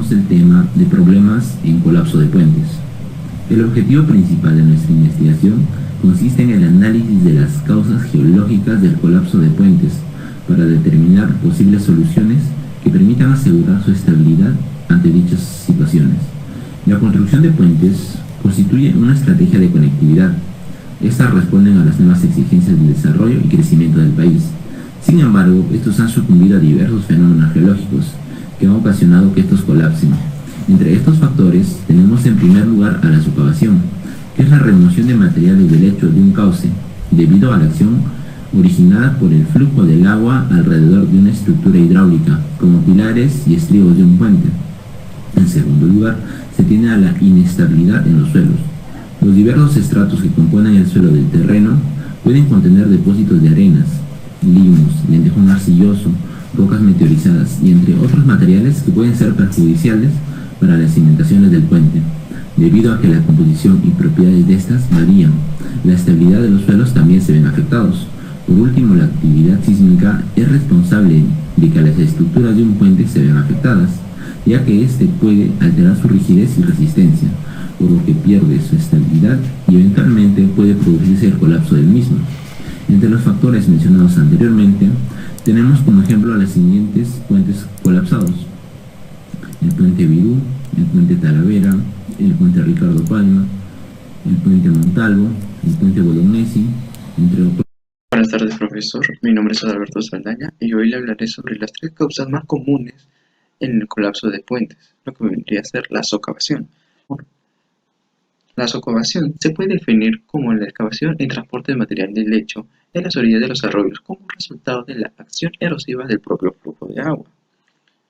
abordaremos el tema de problemas en colapso de puentes. El objetivo principal de nuestra investigación consiste en el análisis de las causas geológicas del colapso de puentes para determinar posibles soluciones que permitan asegurar su estabilidad ante dichas situaciones. La construcción de puentes constituye una estrategia de conectividad. Estas responden a las nuevas exigencias de desarrollo y crecimiento del país. Sin embargo, estos han sucumbido a diversos fenómenos geológicos que han ocasionado que estos colapsen. Entre estos factores tenemos en primer lugar a la socavación, que es la remoción de materiales del lecho de un cauce, debido a la acción originada por el flujo del agua alrededor de una estructura hidráulica, como pilares y estribos de un puente. En segundo lugar, se tiene a la inestabilidad en los suelos. Los diversos estratos que componen el suelo del terreno pueden contener depósitos de arenas, limos, lentejón arcilloso, rocas meteorizadas y entre otros materiales que pueden ser perjudiciales para las cimentaciones del puente, debido a que la composición y propiedades de estas varían. La estabilidad de los suelos también se ven afectados. Por último, la actividad sísmica es responsable de que las estructuras de un puente se vean afectadas, ya que éste puede alterar su rigidez y resistencia, por lo que pierde su estabilidad y eventualmente puede producirse el colapso del mismo. Entre los factores mencionados anteriormente, tenemos como ejemplo a los siguientes puentes colapsados: el puente Virú, el puente Talavera, el puente Ricardo Palma, el puente Montalvo, el puente Bolognesi, entre otros. Buenas tardes, profesor. Mi nombre es Alberto Saldaña y hoy le hablaré sobre las tres causas más comunes en el colapso de puentes, lo que vendría a ser la socavación. Bueno, la socavación se puede definir como la excavación y transporte de material del lecho en las orillas de los arroyos como resultado de la acción erosiva del propio flujo de agua.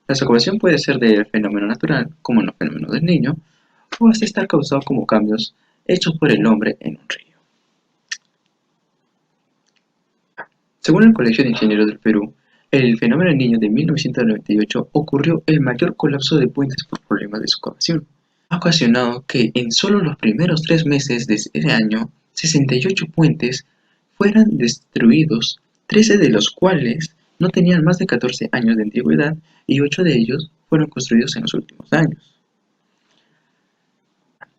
La socavación puede ser de fenómeno natural, como en los fenómenos del Niño, o hasta estar causado como cambios hechos por el hombre en un río. Según el Colegio de Ingenieros del Perú, el fenómeno del Niño de 1998 ocurrió el mayor colapso de puentes por problemas de socavación. Ha ocasionado que en solo los primeros 3 meses de ese año, 68 puentes fueran destruidos, 13 de los cuales no tenían más de 14 años de antigüedad y 8 de ellos fueron construidos en los últimos años.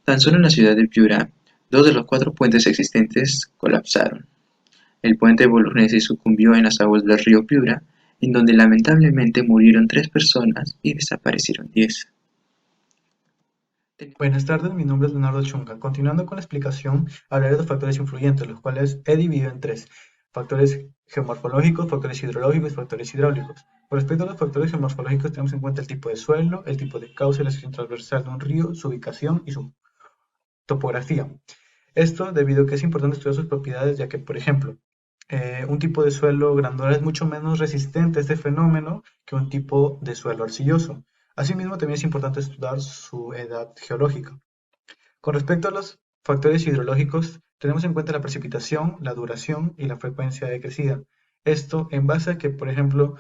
Tan solo en la ciudad de Piura, 2 de los 4 puentes existentes colapsaron. El puente Bolognesi sucumbió en las aguas del río Piura, en donde lamentablemente murieron 3 personas y desaparecieron 10. Buenas tardes, mi nombre es Leonardo Chunga. Continuando con la explicación, hablaré de los factores influyentes, los cuales he dividido en 3: factores geomorfológicos, factores hidrológicos y factores hidráulicos. Con respecto a los factores geomorfológicos, tenemos en cuenta el tipo de suelo, el tipo de cauce, la sección transversal de un río, su ubicación y su topografía. Esto debido a que es importante estudiar sus propiedades, ya que, por ejemplo, un tipo de suelo grandular es mucho menos resistente a este fenómeno que un tipo de suelo arcilloso. Asimismo, también es importante estudiar su edad geológica. Con respecto a los factores hidrológicos, tenemos en cuenta la precipitación, la duración y la frecuencia de crecida. Esto en base a que, por ejemplo,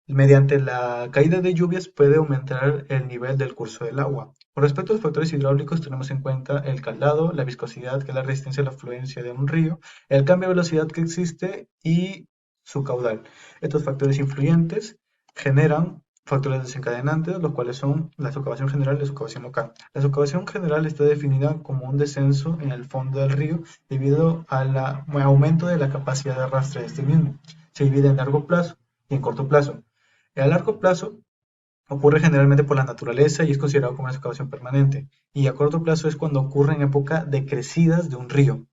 mediante la caída de lluvias puede aumentar el nivel del curso del agua. Con respecto a los factores hidráulicos, tenemos en cuenta el caldado, la viscosidad, que es la resistencia a la fluencia de un río, el cambio de velocidad que existe y su caudal. Estos factores influyentes generan factores desencadenantes, los cuales son la socavación general y la socavación local. La socavación general está definida como un descenso en el fondo del río debido al aumento de la capacidad de arrastre de este mismo. Se divide en largo plazo y en corto plazo. A largo plazo ocurre generalmente por la naturaleza y es considerado como una excavación permanente, y a corto plazo es cuando ocurre en época de crecidas de un río.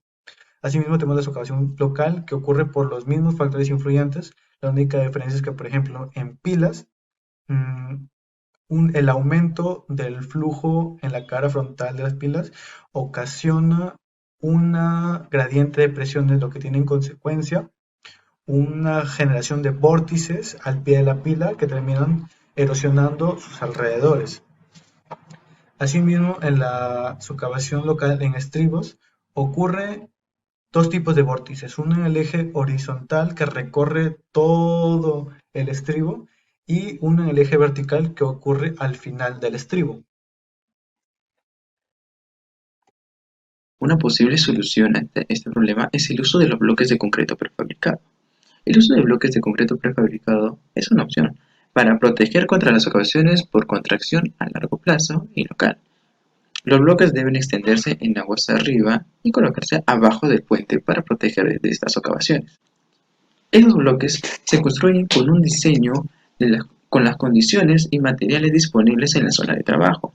Asimismo tenemos la excavación local, que ocurre por los mismos factores influyentes. La única diferencia es que, por ejemplo, en pilas, el aumento del flujo en la cara frontal de las pilas ocasiona una gradiente de presiones, lo que tiene en consecuencia una generación de vórtices al pie de la pila que terminan erosionando sus alrededores. Asimismo, en la socavación local en estribos ocurre 2 tipos de vórtices: uno en el eje horizontal que recorre todo el estribo y uno en el eje vertical que ocurre al final del estribo. Una posible solución a este problema es el uso de los bloques de concreto prefabricado. El uso de bloques de concreto prefabricado es una opción, para proteger contra las socavaciones por contracción a largo plazo y local. Los bloques deben extenderse en aguas arriba y colocarse abajo del puente para proteger de estas socavaciones. Esos bloques se construyen con un diseño con las condiciones y materiales disponibles en la zona de trabajo.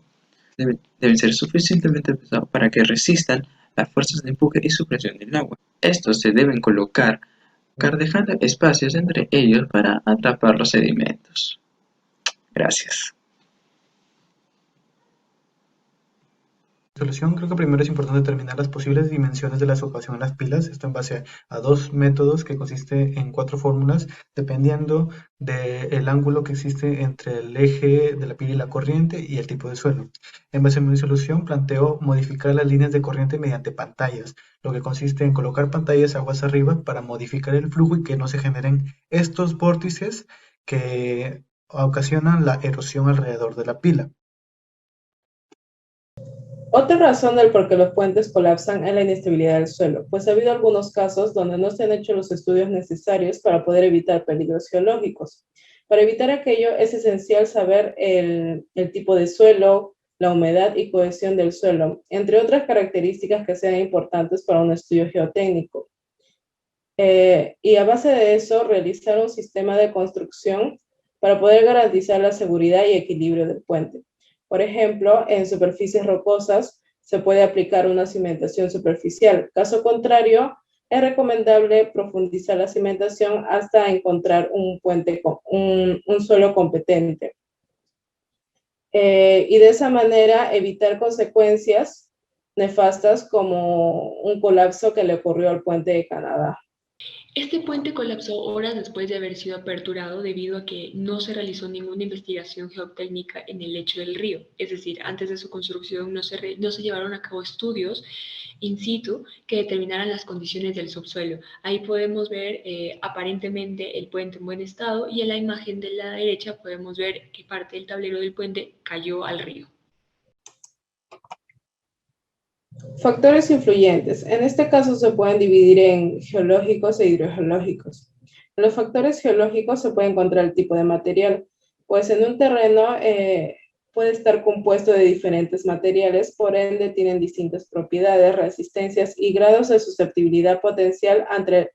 Deben ser suficientemente pesados para que resistan las fuerzas de empuje y supresión del agua. Estos se deben colocar dejando espacios entre ellos para atrapar los sedimentos. Gracias. Solución, creo que primero es importante determinar las posibles dimensiones de la socavación en las pilas, esto en base a dos métodos que consiste en 4 fórmulas, dependiendo del ángulo que existe entre el eje de la pila y la corriente y el tipo de suelo. En base a mi solución, planteo modificar las líneas de corriente mediante pantallas, lo que consiste en colocar pantallas aguas arriba para modificar el flujo y que no se generen estos vórtices que ocasionan la erosión alrededor de la pila. Otra razón del por qué los puentes colapsan es la inestabilidad del suelo, pues ha habido algunos casos donde no se han hecho los estudios necesarios para poder evitar peligros geológicos. Para evitar aquello es esencial saber el tipo de suelo, la humedad y cohesión del suelo, entre otras características que sean importantes para un estudio geotécnico. Y a base de eso, realizar un sistema de construcción para poder garantizar la seguridad y equilibrio del puente. Por ejemplo, en superficies rocosas se puede aplicar una cimentación superficial. Caso contrario, es recomendable profundizar la cimentación hasta encontrar un suelo competente. Y de esa manera evitar consecuencias nefastas como un colapso que le ocurrió al puente de Canadá. Este puente colapsó horas después de haber sido aperturado debido a que no se realizó ninguna investigación geotécnica en el lecho del río. Es decir, antes de su construcción no se llevaron a cabo estudios in situ que determinaran las condiciones del subsuelo. Ahí podemos ver aparentemente el puente en buen estado y en la imagen de la derecha podemos ver que parte del tablero del puente cayó al río. Factores influyentes. En este caso se pueden dividir en geológicos e hidrogeológicos. En los factores geológicos se puede encontrar el tipo de material, pues en un terreno puede estar compuesto de diferentes materiales, por ende tienen distintas propiedades, resistencias y grados de susceptibilidad potencial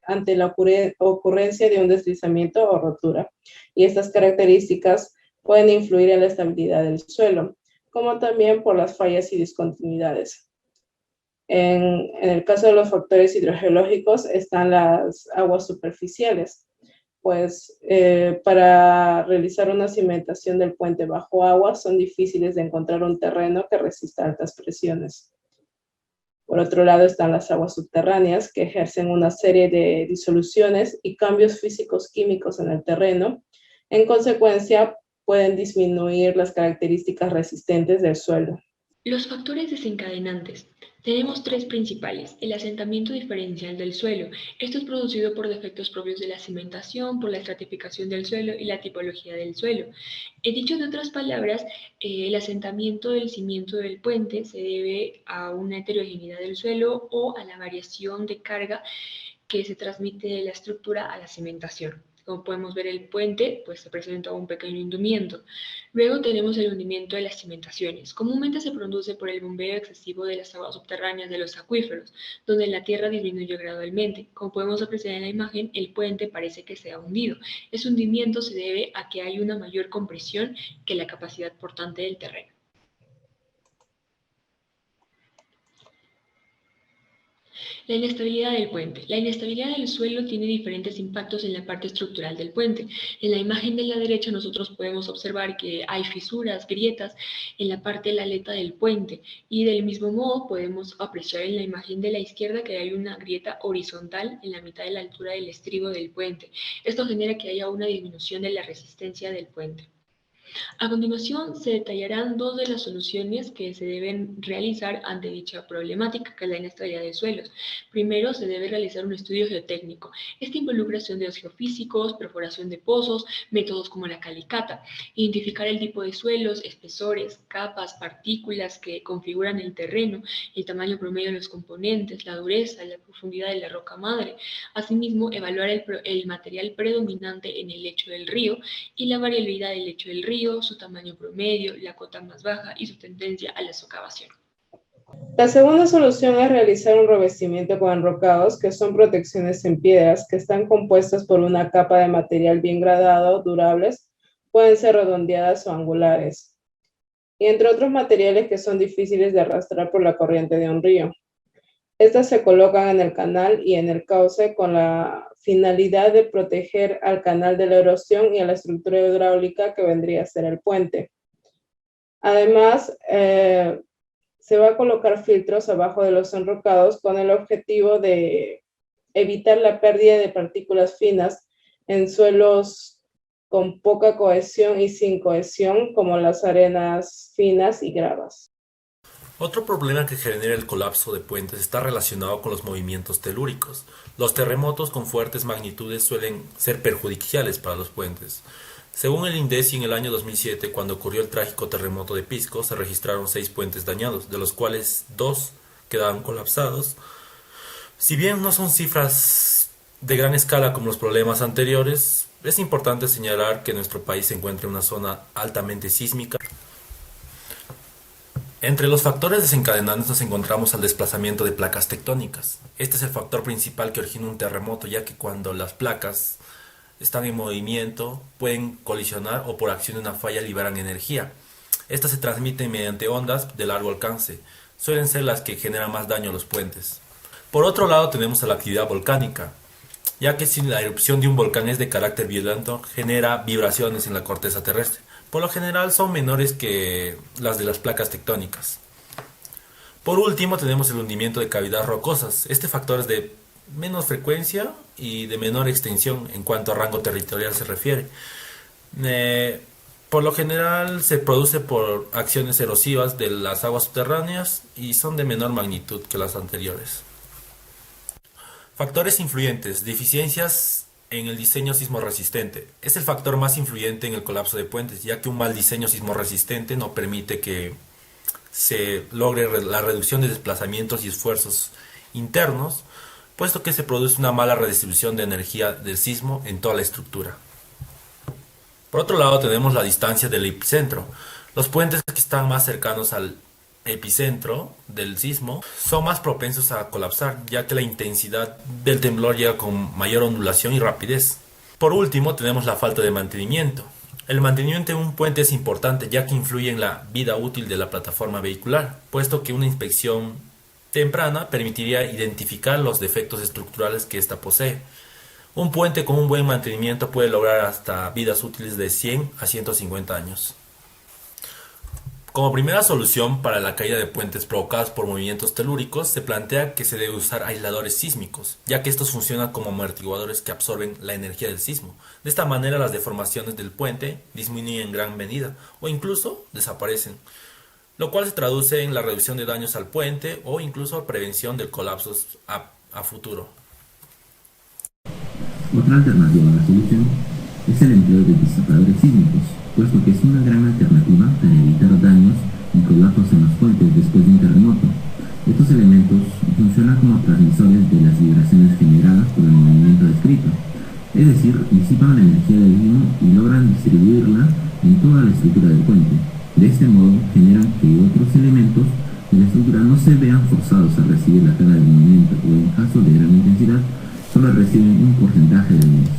ante la ocurrencia de un deslizamiento o rotura. Y estas características pueden influir en la estabilidad del suelo, como también por las fallas y discontinuidades. En el caso de los factores hidrogeológicos están las aguas superficiales, pues para realizar una cimentación del puente bajo agua son difíciles de encontrar un terreno que resista altas presiones. Por otro lado están las aguas subterráneas que ejercen una serie de disoluciones y cambios físicos químicos en el terreno. En consecuencia, pueden disminuir las características resistentes del suelo. Los factores desencadenantes. Tenemos 3 principales. El asentamiento diferencial del suelo. Esto es producido por defectos propios de la cimentación, por la estratificación del suelo y la tipología del suelo. Dicho de otras palabras, el asentamiento del cimiento del puente se debe a una heterogeneidad del suelo o a la variación de carga que se transmite de la estructura a la cimentación. Como podemos ver, el puente pues, se presenta un pequeño hundimiento. Luego tenemos el hundimiento de las cimentaciones. Comúnmente se produce por el bombeo excesivo de las aguas subterráneas de los acuíferos, donde la tierra disminuye gradualmente. Como podemos apreciar en la imagen, el puente parece que se ha hundido. Ese hundimiento se debe a que hay una mayor compresión que la capacidad portante del terreno. La inestabilidad del puente. La inestabilidad del suelo tiene diferentes impactos en la parte estructural del puente. En la imagen de la derecha nosotros podemos observar que hay fisuras, grietas en la parte de la aleta del puente y del mismo modo podemos apreciar en la imagen de la izquierda que hay una grieta horizontal en la mitad de la altura del estribo del puente. Esto genera que haya una disminución de la resistencia del puente. A continuación, se detallarán dos de las soluciones que se deben realizar ante dicha problemática, que es la inestabilidad de suelos. Primero, se debe realizar un estudio geotécnico. Este involucra sondeos geofísicos, perforación de pozos, métodos como la calicata, identificar el tipo de suelos, espesores, capas, partículas que configuran el terreno, el tamaño promedio de los componentes, la dureza, la profundidad de la roca madre. Asimismo, evaluar el material predominante en el lecho del río y la variabilidad del lecho del río, su tamaño promedio, la cota más baja y su tendencia a la socavación. La segunda solución es realizar un revestimiento con enrocados, que son protecciones en piedras que están compuestas por una capa de material bien gradado, durables, pueden ser redondeadas o angulares, y entre otros materiales que son difíciles de arrastrar por la corriente de un río. Estas se colocan en el canal y en el cauce con la finalidad de proteger al canal de la erosión y a la estructura hidráulica que vendría a ser el puente. Además, se va a colocar filtros abajo de los enrocados con el objetivo de evitar la pérdida de partículas finas en suelos con poca cohesión y sin cohesión, como las arenas finas y gravas. Otro problema que genera el colapso de puentes está relacionado con los movimientos telúricos. Los terremotos con fuertes magnitudes suelen ser perjudiciales para los puentes. Según el INDECI, en el año 2007, cuando ocurrió el trágico terremoto de Pisco, se registraron 6 puentes dañados, de los cuales 2 quedaban colapsados. Si bien no son cifras de gran escala como los problemas anteriores, es importante señalar que nuestro país se encuentra en una zona altamente sísmica. Entre los factores desencadenantes nos encontramos al desplazamiento de placas tectónicas. Este es el factor principal que origina un terremoto, ya que cuando las placas están en movimiento pueden colisionar o por acción de una falla liberan energía. Estas se transmiten mediante ondas de largo alcance. Suelen ser las que generan más daño a los puentes. Por otro lado tenemos a la actividad volcánica, ya que si la erupción de un volcán es de carácter violento, genera vibraciones en la corteza terrestre. Por lo general son menores que las de las placas tectónicas. Por último tenemos el hundimiento de cavidades rocosas. Este factor es de menos frecuencia y de menor extensión en cuanto a rango territorial se refiere. Por lo general se produce por acciones erosivas de las aguas subterráneas y son de menor magnitud que las anteriores. Factores influyentes: deficiencias en el diseño sismorresistente. Es el factor más influyente en el colapso de puentes, ya que un mal diseño sismorresistente no permite que se logre la reducción de desplazamientos y esfuerzos internos, puesto que se produce una mala redistribución de energía del sismo en toda la estructura. Por otro lado tenemos la distancia del epicentro. Los puentes que están más cercanos al epicentro del sismo son más propensos a colapsar, ya que la intensidad del temblor llega con mayor ondulación y rapidez. Por último tenemos la falta de mantenimiento. El mantenimiento de un puente es importante, ya que influye en la vida útil de la plataforma vehicular, puesto que una inspección temprana permitiría identificar los defectos estructurales que ésta posee. Un puente con un buen mantenimiento puede lograr hasta vidas útiles de 100 a 150 años. Como primera solución para la caída de puentes provocadas por movimientos telúricos, se plantea que se debe usar aisladores sísmicos, ya que estos funcionan como amortiguadores que absorben la energía del sismo. De esta manera las deformaciones del puente disminuyen en gran medida o incluso desaparecen, lo cual se traduce en la reducción de daños al puente o incluso prevención de colapsos a futuro. Otra alternativa a la solución es el empleo de disipadores sísmicos, puesto que es una gran alternativa para evitar daños y colapsos en los puentes después de un terremoto. Estos elementos funcionan como transmisores de las vibraciones generadas por el movimiento descrito, es decir, disipan la energía del mismo y logran distribuirla en toda la estructura del puente. De este modo generan que otros elementos de la estructura no se vean forzados a recibir la carga del movimiento o en caso de gran intensidad solo reciben un porcentaje del mismo.